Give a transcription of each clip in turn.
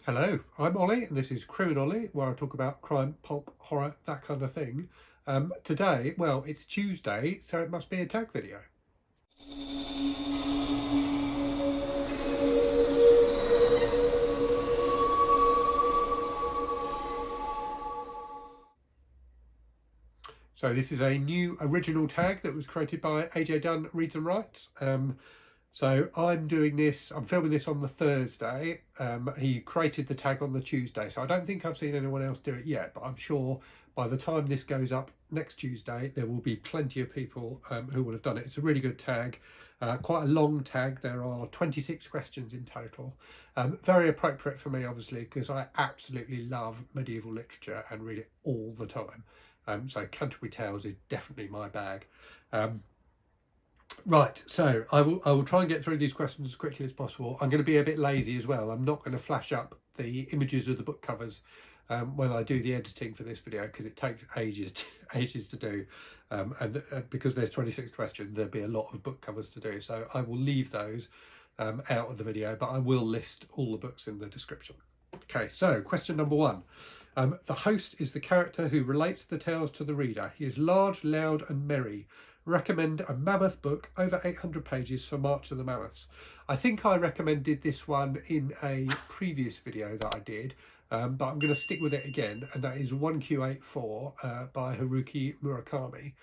Hello, I'm Ollie and this is Criminolly, where I talk about crime, pulp, horror, that kind of thing. Today, well, it's Tuesday, so it must be a tag video. So this is a new original tag that was created by AJ Dunn Reads and Writes. So I'm doing this, I'm filming this on the Thursday. He created the tag on the Tuesday, so I don't think I've seen anyone else do it yet, but I'm sure by the time this goes up next Tuesday, there will be plenty of people who will have done it. It's a really good tag, quite a long tag. There are 26 questions in total. Very appropriate for me, obviously, because I absolutely love medieval literature and read it all the time. So Canterbury Tales is definitely my bag. Right, so I will try and get through these questions as quickly as possible. I'm going to be a bit lazy as well. I'm not going to flash up the images of the book covers when I do the editing for this video, because it takes ages to do, and because there's 26 questions, there'll be a lot of book covers to do. So I will leave those out of the video, but I will list all the books in the description. Okay, so question number one. The host is the character who relates the tales to the reader. He is large, loud and merry. Recommend a Mammoth book over 800 pages for March of the Mammoths. I think I recommended this one in a previous video that I did, but I'm going to stick with it again, and that is 1Q84 by Haruki Murakami,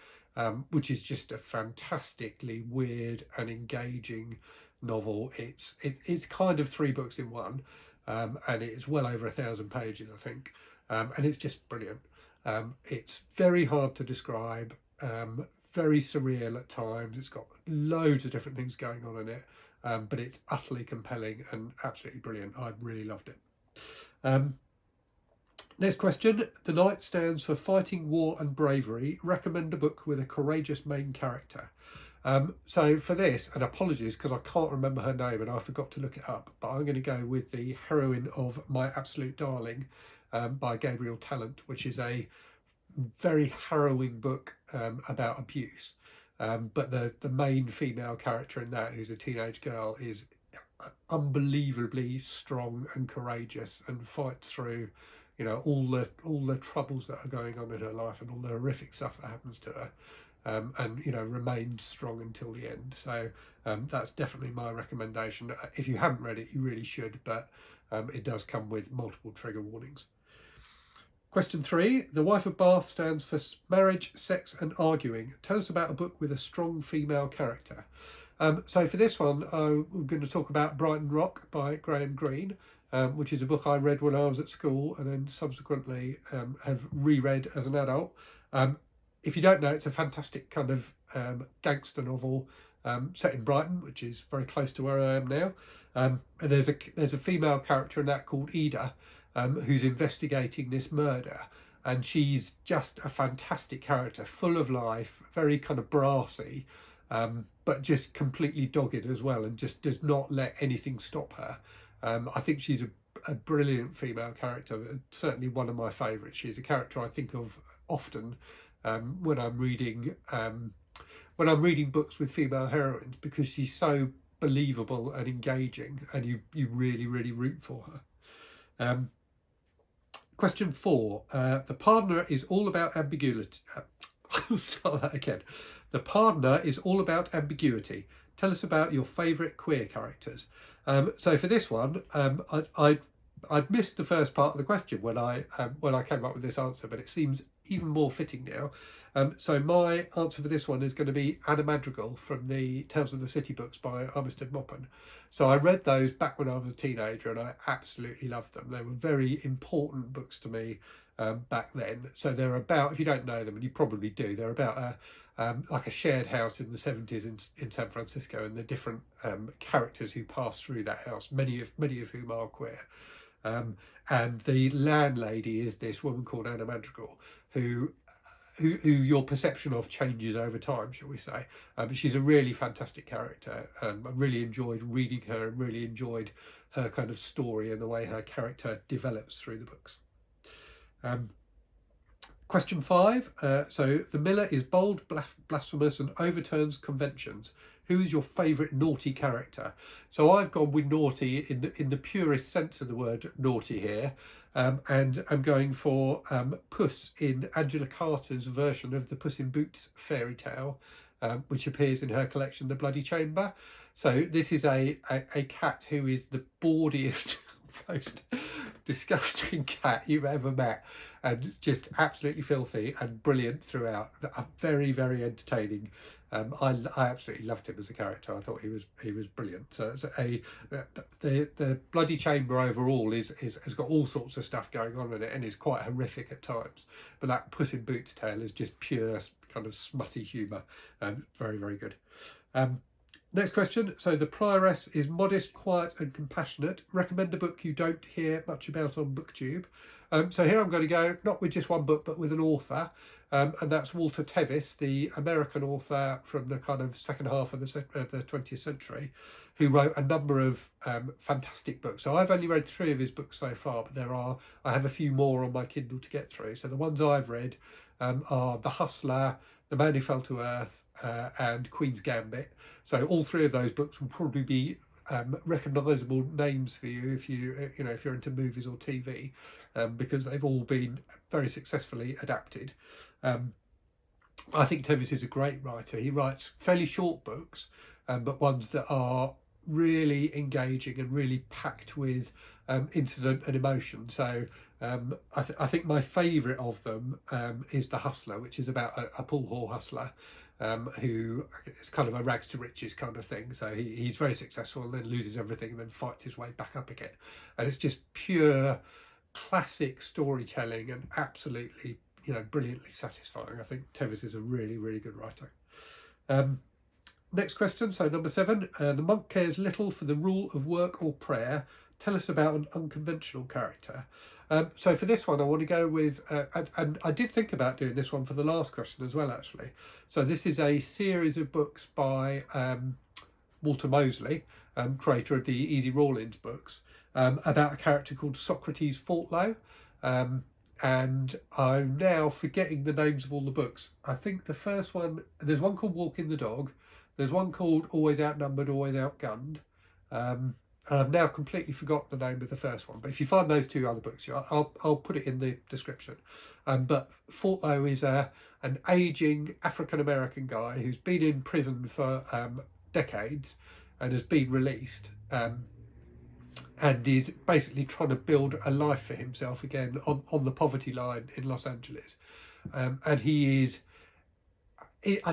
which is just a fantastically weird and engaging novel. It's kind of 3 books in one, and it's well over 1,000 pages, I think, and it's just brilliant. It's very hard to describe. Very surreal at times. It's got loads of different things going on in it, but it's utterly compelling and absolutely brilliant. I really loved it. Next question. The knight stands for fighting, war and bravery. Recommend a book with a courageous main character. So for this, and apologies because I can't remember her name and I forgot to look it up, but I'm going to go with the heroine of My Absolute Darling by Gabriel Talent, which is a very harrowing book about abuse, but the main female character in that, who's a teenage girl, is unbelievably strong and courageous and fights through, you know, all the troubles that are going on in her life and all the horrific stuff that happens to her, and you know, remains strong until the end. So that's definitely my recommendation. If you haven't read it, you really should, but it does come with multiple trigger warnings. Question 3. The Wife of Bath stands for marriage, sex and arguing. Tell us about a book with a strong female character. So for this one, I'm going to talk about Brighton Rock by Graham Greene, which is a book I read when I was at school and then subsequently have reread as an adult. If you don't know, it's a fantastic kind of gangster novel set in Brighton, which is very close to where I am now. And there's a female character in that called Ida, who's investigating this murder, and she's just a fantastic character, full of life, very kind of brassy, but just completely dogged as well, and just does not let anything stop her. I think she's a brilliant female character, certainly one of my favourites. She's a character I think of often when I'm reading books with female heroines, because she's so believable and engaging, and you really root for her. Question 4. The Pardoner is all about ambiguity. I'll start that again. The Pardoner is all about ambiguity. Tell us about your favourite queer characters. So for this one, I'd missed the first part of the question when I came up with this answer, but it seems even more fitting now. So my answer for this one is going to be Anna Madrigal from the Tales of the City books by Armistead Maupin. So I read those back when I was a teenager and I absolutely loved them. They were very important books to me back then. So they're about, if you don't know them, and you probably do, they're about like a shared house in the 70s in San Francisco, and the different characters who pass through that house, many of whom are queer. And the landlady is this woman called Anna Madrigal, who your perception of changes over time, shall we say. She's a really fantastic character. I really enjoyed reading her and really enjoyed her kind of story and the way her character develops through the books. Question 5. So the miller is bold, blasphemous and overturns conventions. who is your favourite naughty character? So I've gone with naughty in the purest sense of the word naughty here, and I'm going for Puss in Angela Carter's version of the Puss in Boots fairy tale, which appears in her collection, The Bloody Chamber. So this is a cat who is the bawdiest, most disgusting cat you've ever met, and just absolutely filthy and brilliant throughout. Very, very entertaining. I absolutely loved him as a character. I thought he was brilliant. So it's the Bloody Chamber overall has got all sorts of stuff going on in it, and is quite horrific at times. But that Puss in Boots tale is just pure kind of smutty humour, and very, very good. Next question. So the Prioress is modest, quiet and compassionate. Recommend a book you don't hear much about on BookTube. So here I'm going to go not with just one book, but with an author, and that's Walter Tevis, the American author from the kind of second half of the 20th century, who wrote a number of fantastic books. So I've only read 3 of his books so far, but I have a few more on my Kindle to get through. So the ones I've read are The Hustler, The Man Who Fell to Earth, and Queen's Gambit. So all 3 of those books will probably be recognisable names for you if you're into movies or TV, because they've all been very successfully adapted. I think Tevis is a great writer. He writes fairly short books, but ones that are really engaging and really packed with incident and emotion. So I think my favourite of them is The Hustler, which is about a pool hall hustler who is kind of a rags to riches kind of thing. So he's very successful and then loses everything and then fights his way back up again. And it's just pure classic storytelling and absolutely, brilliantly satisfying. I think Tevis is a really, really good writer. Next question, so number 7. The monk cares little for the rule of work or prayer. Tell us about an unconventional character. So for this one, I want to go with, and I did think about doing this one for the last question as well, actually. So this is a series of books by Walter Mosley, creator of the Easy Rawlins books, about a character called Socrates Faultlow. And I'm now forgetting the names of all the books. I think the first one, there's one called Walking the Dog. There's one called Always Outnumbered, Always Outgunned. And I've now completely forgotten the name of the first one. But if you find those 2 other books, I'll put it in the description. But Faultlow is an ageing African-American guy who's been in prison for decades and has been released. And is basically trying to build a life for himself again on the poverty line in Los Angeles. And I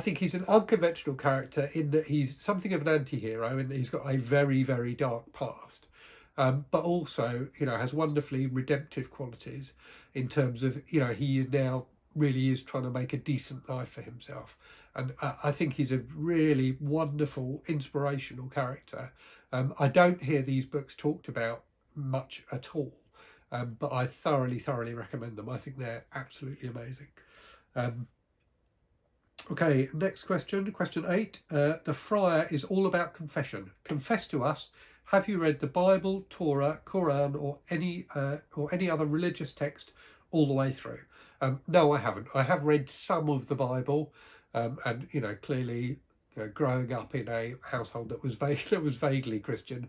think he's an unconventional character in that he's something of an anti-hero, in that he's got a very, very dark past, but also, has wonderfully redemptive qualities in terms of, he is now really is trying to make a decent life for himself. And I think he's a really wonderful, inspirational character. I don't hear these books talked about much at all, but I thoroughly, thoroughly recommend them. I think they're absolutely amazing. Okay, next question, question 8. The Friar is all about confession. Confess to us, have you read the Bible, Torah, Quran, or any other religious text all the way through? No, I haven't. I have read some of the Bible, and clearly, growing up in a household that was vaguely Christian,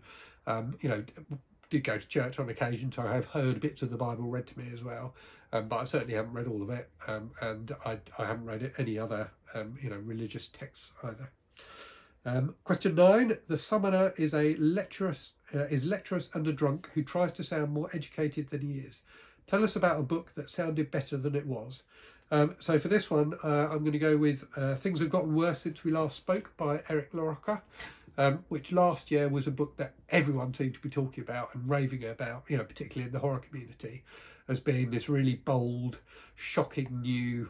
did go to church on occasion, so I have heard bits of the Bible read to me as well. But I certainly haven't read all of it, and I haven't read any other religious texts either. Question 9. The summoner is lecherous and a drunk who tries to sound more educated than he is. Tell us about a book that sounded better than it was. So for this one, I'm going to go with Things Have Gotten Worse Since We Last Spoke by Eric LaRocca, which last year was a book that everyone seemed to be talking about and raving about, particularly in the horror community, as being this really bold, shocking new,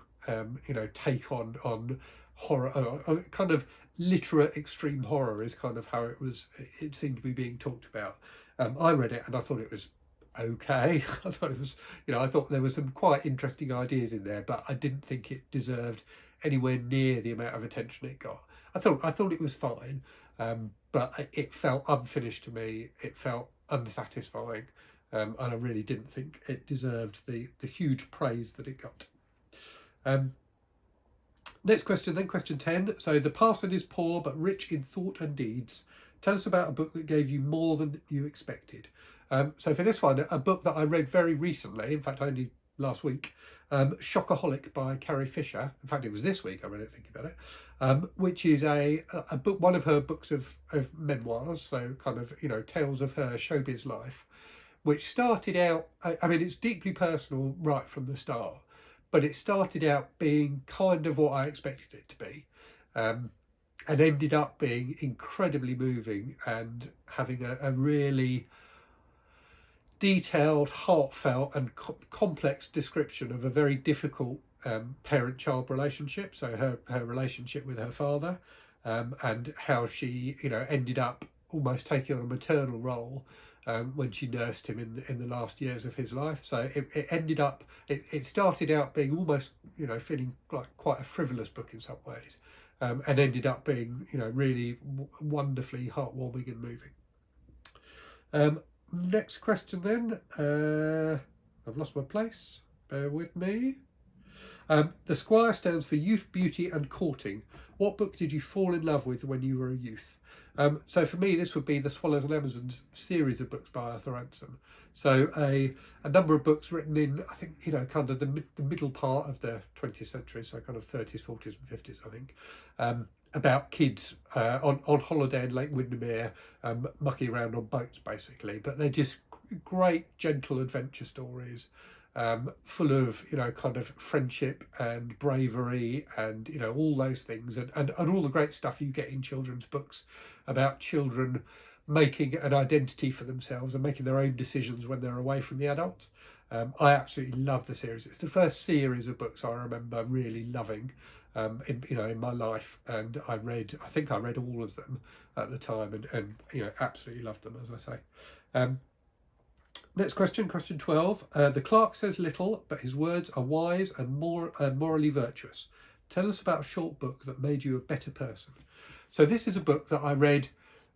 take on horror, kind of literate extreme horror is kind of how it seemed to be being talked about. I read it and I thought it was okay. I thought it was, I thought there were some quite interesting ideas in there, but I didn't think it deserved anywhere near the amount of attention it got. I thought it was fine, but it felt unfinished to me. It felt unsatisfying, and I really didn't think it deserved the huge praise that it got. Next question then, question 10. So the parson is poor but rich in thought and deeds. Tell us about a book that gave you more than you expected. So for this one, a book that I read very recently, in fact only last week, Shockaholic by Carrie Fisher. In fact, it was this week I read it thinking about it, which is a book, one of her books of memoirs, so kind of, you know, tales of her showbiz life, which started out, I mean, it's deeply personal right from the start, but it started out being kind of what I expected it to be, and ended up being incredibly moving and having a really detailed, heartfelt and complex description of a very difficult parent-child relationship. So her relationship with her father, and how she, you know, ended up almost taking on a maternal role when she nursed him in the last years of his life. So it ended up, it started out being almost, you know, feeling like quite a frivolous book in some ways, and ended up being, you know, really wonderfully heartwarming and moving. Next question then. I've lost my place. Bear with me. The Squire stands for youth, beauty and courting. What book did you fall in love with when you were a youth? So for me, this would be the Swallows and Amazons series of books by Arthur Ransom. So a number of books written in, I think, you know, kind of the middle part of the 20th century, so kind of 30s, 40s and 50s, I think, about kids on holiday in Lake Windermere, mucking around on boats, basically. But they're just great, gentle adventure stories, full of, you know, kind of friendship and bravery and, you know, all those things, and all the great stuff you get in children's books about children making an identity for themselves and making their own decisions when they're away from the adults. I absolutely love the series. It's the first series of books I remember really loving in my life, and I think I read all of them at the time, and you know, absolutely loved them, as I say. Next question, question 12. The clerk says little, but his words are wise and morally virtuous. Tell us about a short book that made you a better person. So this is a book that I read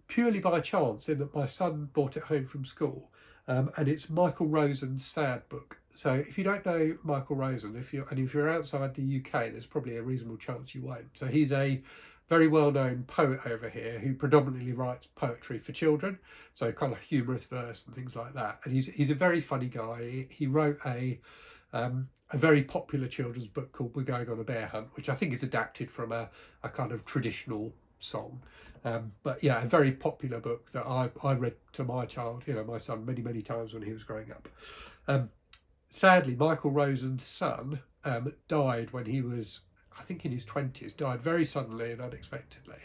purely by chance, in that my son brought it home from school, and it's Michael Rosen's Sad book. So if you don't know Michael Rosen, if you're outside the UK, there's probably a reasonable chance you won't. So he's a very well-known poet over here who predominantly writes poetry for children, so kind of humorous verse and things like that. And he's a very funny guy. He wrote a very popular children's book called We're Going on a Bear Hunt, which I think is adapted from a kind of traditional song. But yeah, a very popular book that I read to my child, you know, my son, many, many times when he was growing up. Sadly, Michael Rosen's son died when he was, I think, in his 20s, died very suddenly and unexpectedly.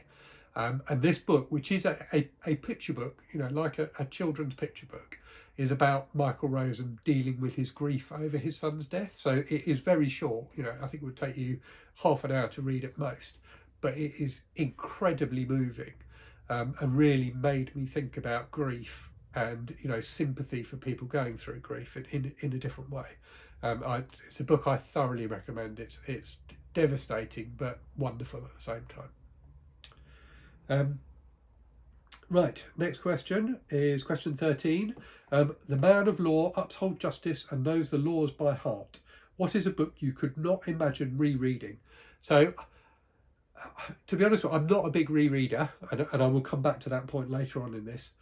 And this book, which is a picture book, you know, like a children's picture book, is about Michael Rosen dealing with his grief over his son's death. So it is very short, you know, I think it would take you half an hour to read at most, but it is incredibly moving, and really made me think about grief and, you know, sympathy for people going through grief in a different way. It's a book I thoroughly recommend. It's devastating but wonderful at the same time. Right, next question is question 13. The man of law upholds justice and knows the laws by heart. What is a book you could not imagine rereading? So, to be honest, I'm not a big rereader, and I will come back to that point later on in this.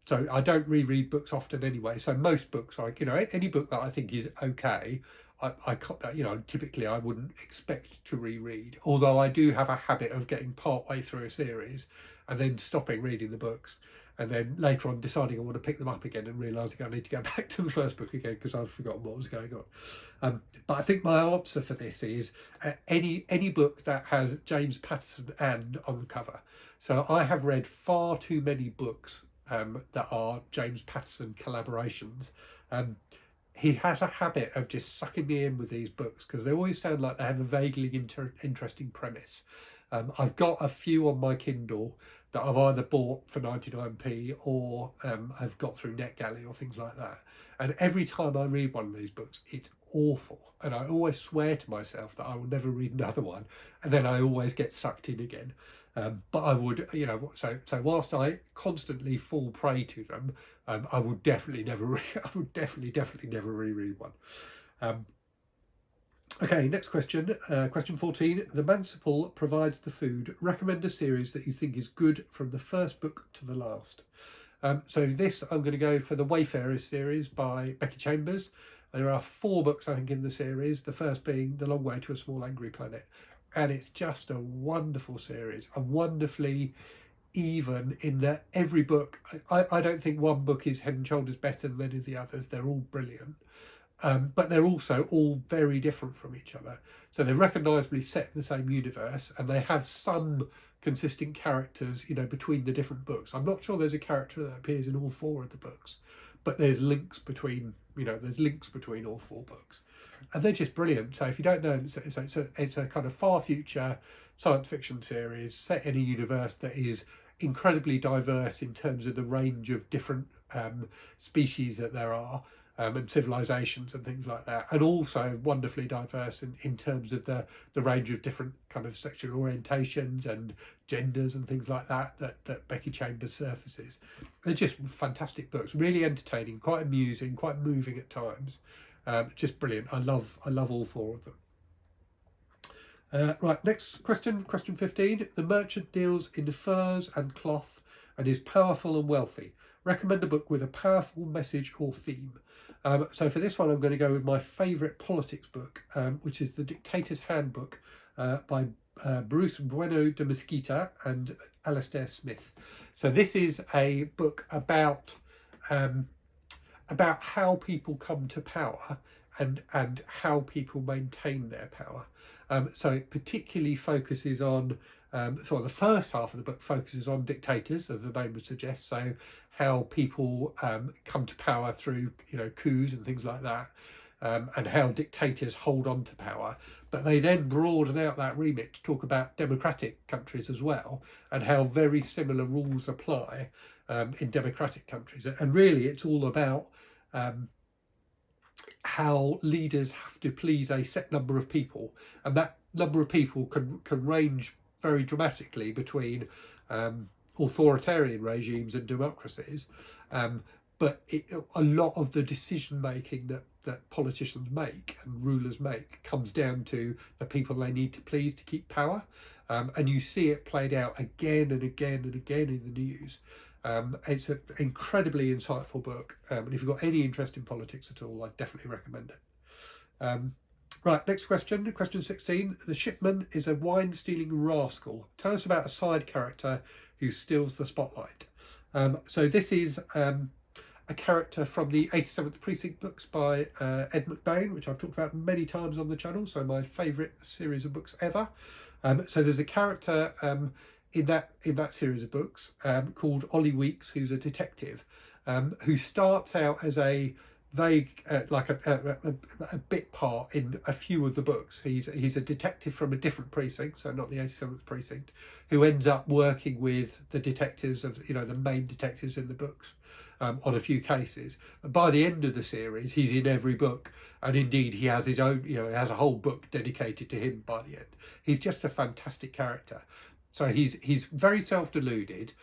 So I don't reread books often anyway. So most books, like, you know, any book that I think is okay, I you know, typically I wouldn't expect to reread. Although I do have a habit of getting part way through a series and then stopping reading the books, and then later on deciding I want to pick them up again and realising I need to go back to the first book again because I've forgotten what was going on. But I think my answer for this is any book that has James Patterson and on the cover. So I have read far too many books that are James Patterson collaborations. He has a habit of just sucking me in with these books because they always sound like they have a vaguely interesting premise. I've got a few on my Kindle that I've either bought for 99p or I've got through NetGalley or things like that. And every time I read one of these books, it's awful. And I always swear to myself that I will never read another one. And then I always get sucked in again. But I would, you know, so whilst I constantly fall prey to them, I would definitely never, never reread one. Okay, next question. Question 14. The Manciple provides the food. Recommend a series that you think is good from the first book to the last. So this, I'm going to go for the Wayfarers series by Becky Chambers. There are 4 books, I think, in the series. The first being The Long Way to a Small Angry Planet. And it's just a wonderful series, and wonderfully even in that every book, I don't think one book is head and shoulders better than any of the others. They're all brilliant. But they're also all very different from each other. So they're recognisably set in the same universe, and they have some consistent characters, you know, between the different books. I'm not sure there's a character that appears in all 4 of the books, but there's links between, you know, there's links between all 4 books. And they're just brilliant. So if you don't know, it's a kind of far future science fiction series set in a universe that is incredibly diverse in terms of the range of different species that there are. And civilizations and things like that, and also wonderfully diverse in terms of the range of different kind of sexual orientations and genders and things like that Becky Chambers surfaces. They're just fantastic books, really entertaining, quite amusing, quite moving at times. Just brilliant. I love all 4 of them. Right, next question, question 15. The merchant deals in furs and cloth and is powerful and wealthy. Recommend a book with a powerful message or theme. So for this one, I'm going to go with my favourite politics book, which is The Dictator's Handbook by Bruce Bueno de Mesquita and Alastair Smith. So this is a book about how people come to power and how people maintain their power. So it particularly focuses on, so the first half of the book focuses on dictators, as the name would suggest. So how people come to power through, you know, coups and things like that, and how dictators hold on to power. But they then broaden out that remit to talk about democratic countries as well, and how very similar rules apply in democratic countries. And really, it's all about how leaders have to please a set number of people, and that number of people can range very dramatically between authoritarian regimes and democracies, but a lot of the decision making that politicians make and rulers make comes down to the people they need to please to keep power, and you see it played out again and again and again in the news. It's an incredibly insightful book, and if you've got any interest in politics at all, I definitely recommend it. Right, next question, question 16. The shipman is a wine-stealing rascal. Tell us about a side character who steals the spotlight. So this is a character from the 87th Precinct books by Ed McBain, which I've talked about many times on the channel, so my favourite series of books ever. So there's a character in that series of books called Ollie Weeks, who's a detective, who starts out as a vague, like a bit part in a few of the books. He's a detective from a different precinct, so not the 87th Precinct, who ends up working with the detectives of, you know, the main detectives in the books on a few cases. But by the end of the series, he's in every book, and indeed he has his own, you know, he has a whole book dedicated to him by the end. He's just a fantastic character. So he's very self-deluded.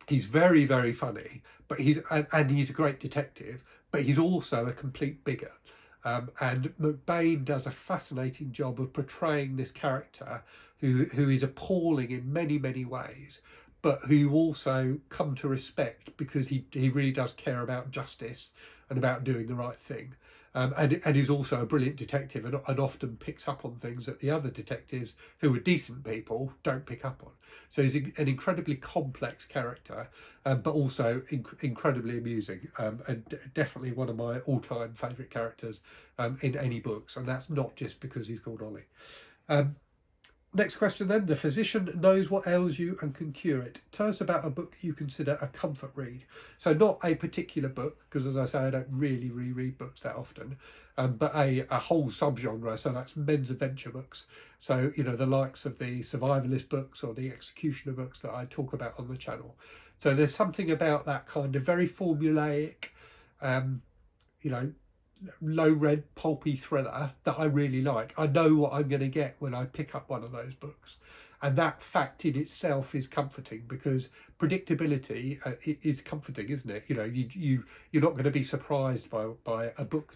He's very, very funny, but he's a great detective, but he's also a complete bigot. And McBain does a fascinating job of portraying this character who is appalling in many, many ways, but who you also come to respect because he really does care about justice and about doing the right thing. And he's also a brilliant detective and often picks up on things that the other detectives, who are decent people, don't pick up on. So he's an incredibly complex character, but also incredibly amusing, and definitely one of my all-time favourite characters in any books, and that's not just because he's called Ollie. Next question then. The physician knows what ails you and can cure it. Tell us about a book you consider a comfort read. So not a particular book, because as I say, I don't really reread books that often, but a whole subgenre. So that's men's adventure books. So, you know, the likes of the survivalist books or the executioner books that I talk about on the channel. So there's something about that kind of very formulaic, you know, low-red pulpy thriller that I really like. I know what I'm going to get when I pick up one of those books, And that fact in itself is comforting, because predictability is comforting, isn't it? You know, you're not going to be surprised by a book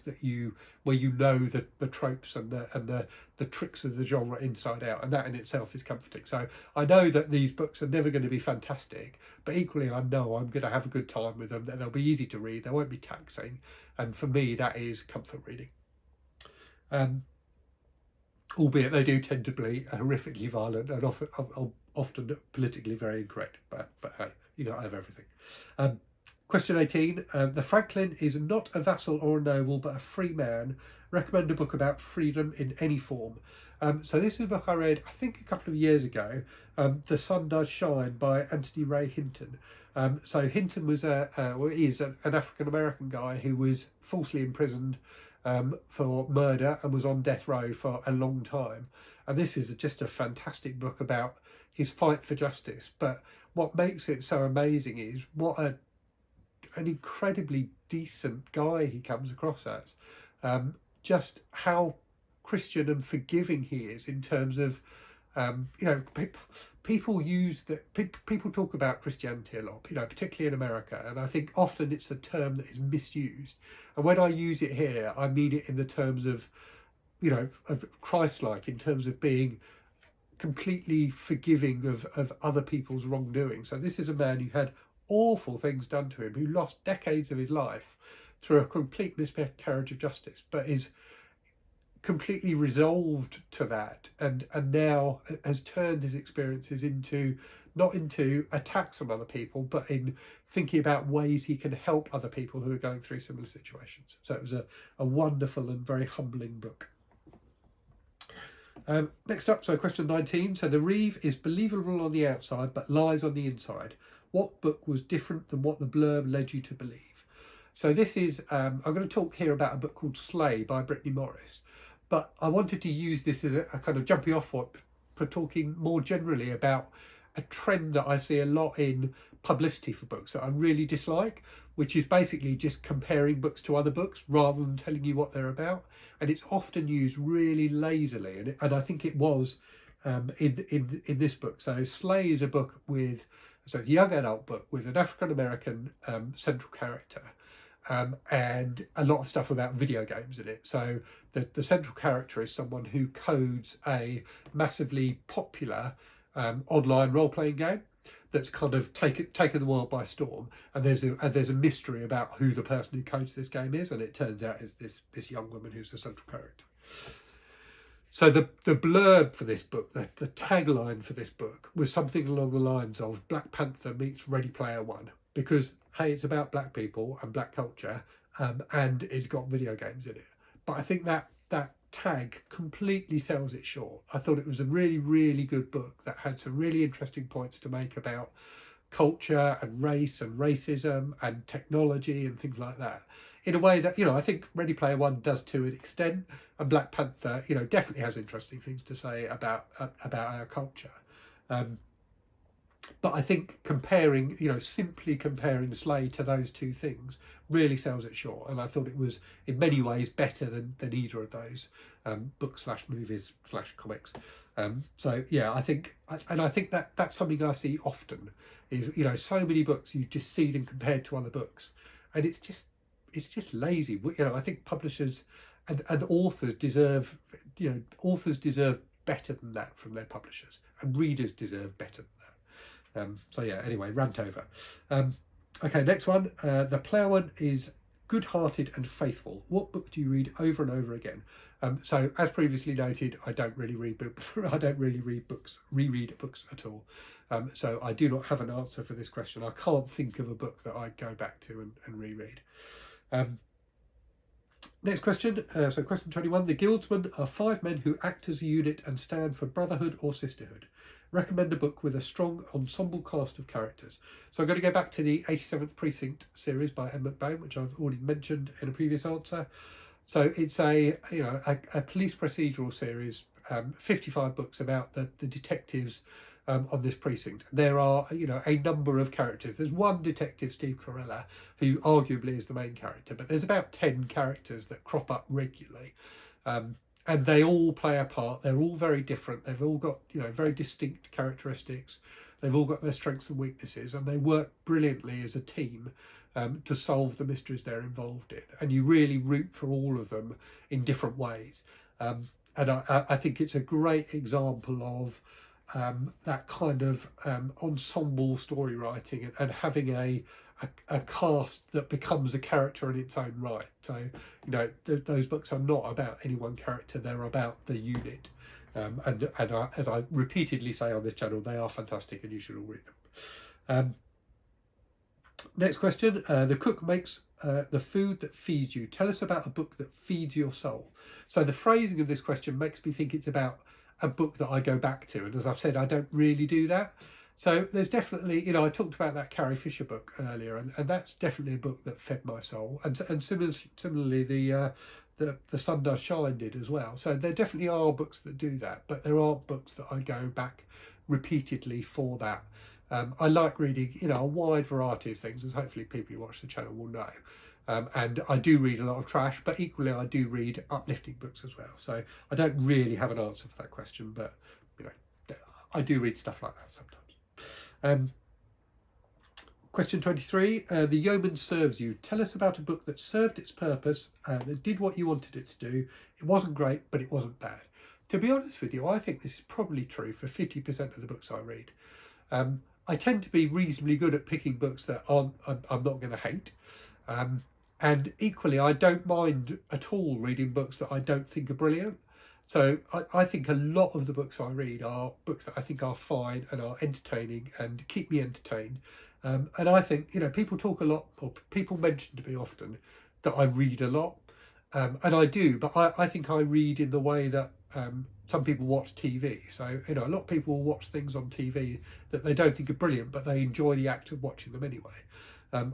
where you know the tropes and the tricks of the genre inside out, and that in itself is comforting. So I know that these books are never going to be fantastic, but equally I know I'm going to have a good time with them, that they'll be easy to read, they won't be taxing, and for me that is comfort reading. Albeit they do tend to be horrifically violent and often politically very incorrect, but hey, you got to have everything. Question 18, the Franklin is not a vassal or a noble, but a free man. Recommend a book about freedom in any form. So this is a book I read, I think, a couple of years ago, The Sun Does Shine by Anthony Ray Hinton. So Hinton was is an African-American guy who was falsely imprisoned for murder and was on death row for a long time. And this is just a fantastic book about his fight for justice. But what makes it so amazing is what an incredibly decent guy he comes across as. Just how Christian and forgiving he is in terms of, you know, people talk about Christianity a lot, you know, particularly in America, and I think often it's a term that is misused. And when I use it here, I mean it in the terms of, you know, of Christ-like, in terms of being completely forgiving of other people's wrongdoing. So this is a man who had awful things done to him, who lost decades of his life through a complete miscarriage of justice, but is completely resolved to that, and now has turned his experiences into, not into attacks on other people, but in thinking about ways he can help other people who are going through similar situations. So it was a wonderful and very humbling book. Next up, so question 19. So the Reeve is believable on the outside but lies on the inside. What book was different than what the blurb led you to believe? So this is, I'm going to talk here about a book called Slay by Brittany Morris. But I wanted to use this as a kind of jumping off point for talking more generally about a trend that I see a lot in publicity for books that I really dislike, which is basically just comparing books to other books rather than telling you what they're about. And it's often used really lazily, and I think it was in this book. So Slay is a book with, so it's a young adult book with an African-American central character. And a lot of stuff about video games in it. So the central character is someone who codes a massively popular online role-playing game that's kind of taken the world by storm. And there's a mystery about who the person who codes this game is, and it turns out is this young woman who's the central character. So the blurb for this book, the tagline for this book, was something along the lines of Black Panther meets Ready Player One. Because, hey, it's about black people and black culture, and it's got video games in it. But I think that tag completely sells it short. I thought it was a really, really good book that had some really interesting points to make about culture and race and racism and technology and things like that, in a way that, you know, I think Ready Player One does to an extent, and Black Panther, you know, definitely has interesting things to say about our culture. But I think comparing, you know, simply comparing Slay to those two things really sells it short. And I thought it was in many ways better than either of those books / movies / comics. So yeah, I think that that's something I see often is, you know, so many books you just see them compared to other books, and it's just lazy. You know, I think publishers and authors deserve, you know, authors deserve better than that from their publishers, and readers deserve better than that. So yeah, anyway, rant over. Okay, next one. The Ploughman is good-hearted and faithful. What book do you read over and over again? So as previously noted, I don't really read reread books at all. So I do not have an answer for this question. I can't think of a book that I'd go back to and reread. Next question. So question 21. The Guildsmen are 5 men who act as a unit and stand for brotherhood or sisterhood. Recommend a book with a strong ensemble cast of characters. So I'm going to go back to the 87th Precinct series by Ed McBain, which I've already mentioned in a previous answer. So it's a police procedural series, 55 books about the detectives on this precinct. There are, you know, a number of characters. There's one detective, Steve Carella, who arguably is the main character, but there's about 10 characters that crop up regularly. and they all play a part. They're all very different. They've all got, you know, very distinct characteristics. They've all got their strengths and weaknesses, and they work brilliantly as a team to solve the mysteries they're involved in. And you really root for all of them in different ways. And I think it's a great example of that kind of ensemble story writing, and having a cast that becomes a character in its own right. So, you know, those books are not about any one character, they're about the unit. And as I repeatedly say on this channel, they are fantastic and you should all read them. Next question. The cook makes the food that feeds you. Tell us about a book that feeds your soul. So the phrasing of this question makes me think it's about a book that I go back to. And as I've said, I don't really do that. So there's definitely, you know, I talked about that Carrie Fisher book earlier, and that's definitely a book that fed my soul. And similarly, the Sun Does Shine did as well. So there definitely are books that do that, but there are books that I go back repeatedly for that. I like reading, you know, a wide variety of things, as hopefully people who watch the channel will know. And I do read a lot of trash, but equally I do read uplifting books as well. So I don't really have an answer for that question, but, you know, I do read stuff like that sometimes. Question 23. The Yeoman Serves You. Tell us about a book that served its purpose, that did what you wanted it to do. It wasn't great, but it wasn't bad. To be honest with you, I think this is probably true for 50% of the books I read. I tend to be reasonably good at picking books that I'm not going to hate. And equally, I don't mind at all reading books that I don't think are brilliant. So I think a lot of the books I read are books that I think are fine and are entertaining and keep me entertained. And I think, you know, people talk a lot, or people mention to me often that I read a lot. And I do, but I think I read in the way that some people watch TV. So, you know, a lot of people will watch things on TV that they don't think are brilliant, but they enjoy the act of watching them anyway.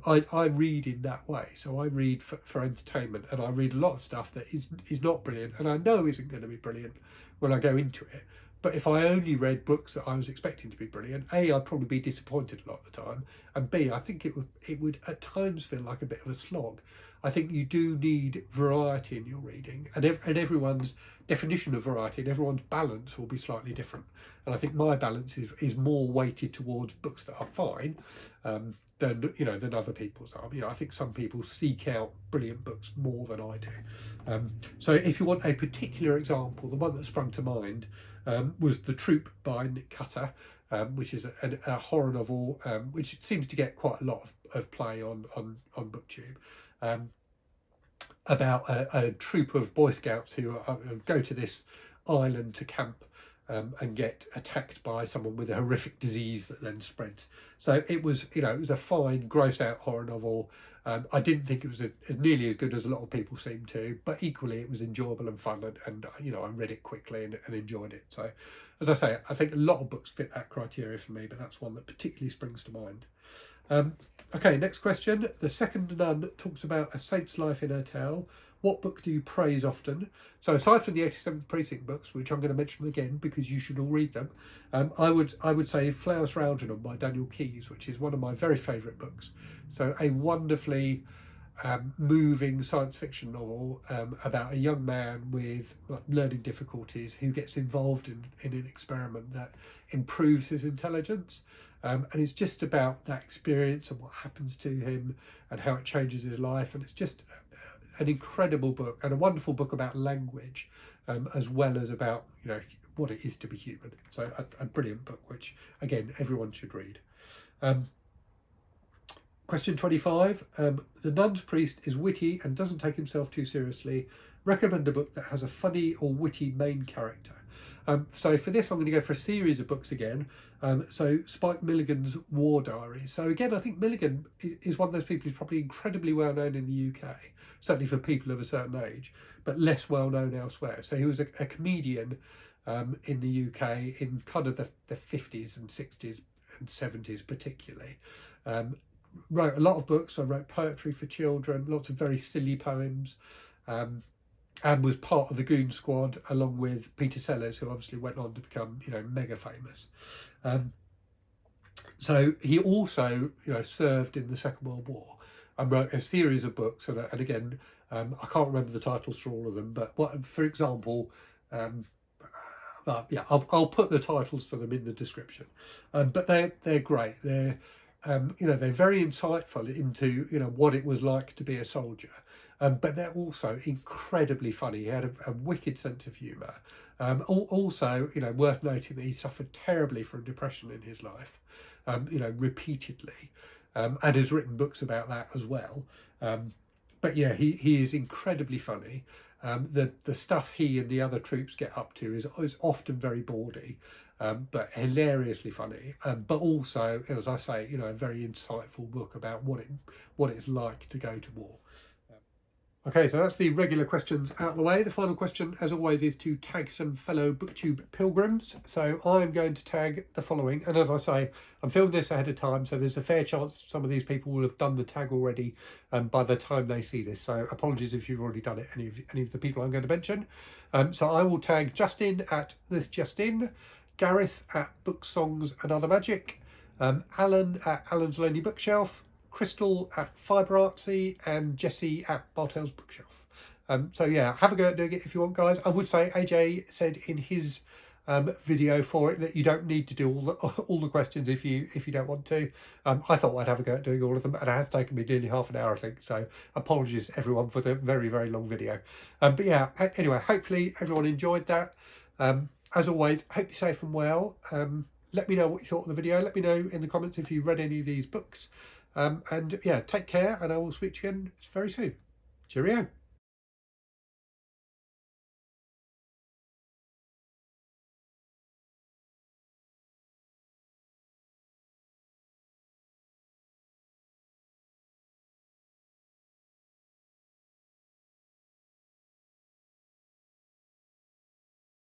I read in that way. So I read for entertainment, and I read a lot of stuff that is not brilliant, and I know isn't going to be brilliant when I go into it. But if I only read books that I was expecting to be brilliant, A, I'd probably be disappointed a lot of the time, and B, I think it would at times feel like a bit of a slog. I think you do need variety in your reading, and everyone's definition of variety and everyone's balance will be slightly different. And I think my balance is more weighted towards books that are fine than other people's are. You know, I think some people seek out brilliant books more than I do. So if you want a particular example, the one that sprung to mind was The Troop by Nick Cutter, which is a horror novel which seems to get quite a lot of play on BookTube, about a troop of Boy Scouts who go to this island to camp and get attacked by someone with a horrific disease that then spreads. So it was, you know, it was a fine, gross out horror novel. I didn't think it was nearly as good as a lot of people seem to, but equally it was enjoyable and fun, and you know, I read it quickly and enjoyed it. So, as I say, I think a lot of books fit that criteria for me, but that's one that particularly springs to mind. Okay, next question. The Second Nun talks about a saint's life in her tale. What book do you praise often? So aside from the 87th Precinct books, which I'm going to mention again because you should all read them, I would say Flowers for Algernon by Daniel Keyes, which is one of my very favourite books. So a wonderfully moving science fiction novel about a young man with learning difficulties who gets involved in an experiment that improves his intelligence. And it's just about that experience and what happens to him and how it changes his life. And it's just an incredible book, and a wonderful book about language, as well as about, you know, what it is to be human. So a brilliant book, which again everyone should read. Question 25. The nun's priest is witty and doesn't take himself too seriously. Recommend a book that has a funny or witty main character. So for this, I'm going to go for a series of books again. So Spike Milligan's War Diaries. So again, I think Milligan is one of those people who's probably incredibly well known in the UK, certainly for people of a certain age, but less well known elsewhere. So he was a comedian in the UK in kind of the 50s and 60s and 70s particularly. Wrote a lot of books. I wrote poetry for children, lots of very silly poems. And was part of the Goon Squad along with Peter Sellers, who obviously went on to become, you know, mega famous. So he also, you know, served in the Second World War, I wrote a series of books, and again, I can't remember the titles for all of them, but what, for example, yeah, I'll put the titles for them in the description. But they're great. They're you know, they're very insightful into, you know, what it was like to be a soldier. But they're also incredibly funny. He had a wicked sense of humour. Also, you know, worth noting that he suffered terribly from depression in his life, you know, repeatedly, and has written books about that as well. But yeah, he is incredibly funny. The stuff he and the other troops get up to is often very bawdy, but hilariously funny. But also, as I say, you know, a very insightful book about what it's like to go to war. Okay, so that's the regular questions out of the way. The final question, as always, is to tag some fellow BookTube pilgrims. So I'm going to tag the following. And as I say, I'm filming this ahead of time, so there's a fair chance some of these people will have done the tag already by the time they see this. So apologies if you've already done it, any of the people I'm going to mention. So I will tag Justin at This Just In, Gareth at Book Songs and Other Magic, Alan at Alan's Lonely Bookshelf, Crystal at Fibre Artsy, and Jessie at Bartell's Bookshelf. So yeah, have a go at doing it if you want, guys. I would say AJ said in his video for it that you don't need to do all the questions if you don't want to. I thought I'd have a go at doing all of them, and it has taken me nearly half an hour, I think. So apologies everyone for the very, very long video. But yeah, anyway, hopefully everyone enjoyed that. As always, hope you're safe and well. Let me know what you thought of the video. Let me know in the comments if you read any of these books. And yeah, take care, and I will speak to you again very soon. Cheerio.